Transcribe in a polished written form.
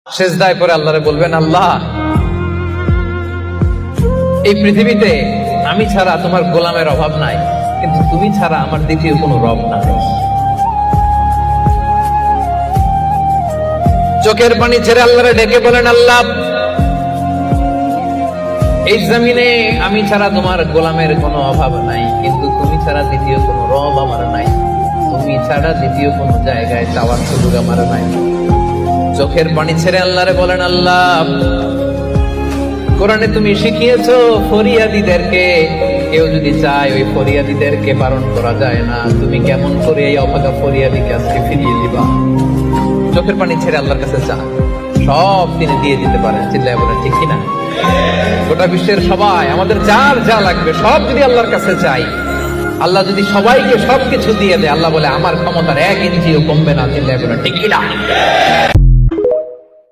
সেজদায় পরে আল্লাহরে বলবেন, আল্লাহ এই পৃথিবীতে আমি ছাড়া তোমার গোলামের অভাব নাই, কিন্তু তুমি ছাড়া আমার দ্বিতীয় কোনো রব নাই। চোখের পানি ছেড়ে আল্লাহরে ডেকে বলেন, আল্লাহ এই জমিনে আমি ছাড়া তোমার গোলামের কোনো অভাব নাই, কিন্তু তুমি ছাড়া দ্বিতীয় কোনো রব আমার নাই, তুমি ছাড়া দ্বিতীয় কোনো জায়গায় চাওয়ার সুযোগ আমার নাই। চোখের পানি ছেড়ে আল্লাহরে বলেন, আল্লাহ কোরআনে তুমি শিখিয়েছো ফরিয়াদীদেরকে কেউ যদি চায় ওই ফরিয়াদীদেরকে বারণ করা যায় না, তুমি কেমন করে এই অভাগা ফরিয়াদীকে আজকে ফিরিয়ে দিবা। চোখের পানি ছেড়ে আল্লাহর কাছে চা, সব তিনি দিয়ে দিতে পারেন। চিল্লায় বলেন ঠিক কিনা? গোটা বিশ্বের সবাই আমাদের যার যা লাগবে সব যদি আল্লাহর কাছে চাই, আল্লাহ যদি সবাইকে সবকিছু দিয়ে দেয়, আল্লাহ বলে আমার ক্ষমতার 1 ইঞ্চিও কমবে না। চিল্লায় বলেন ঠিক কিনা?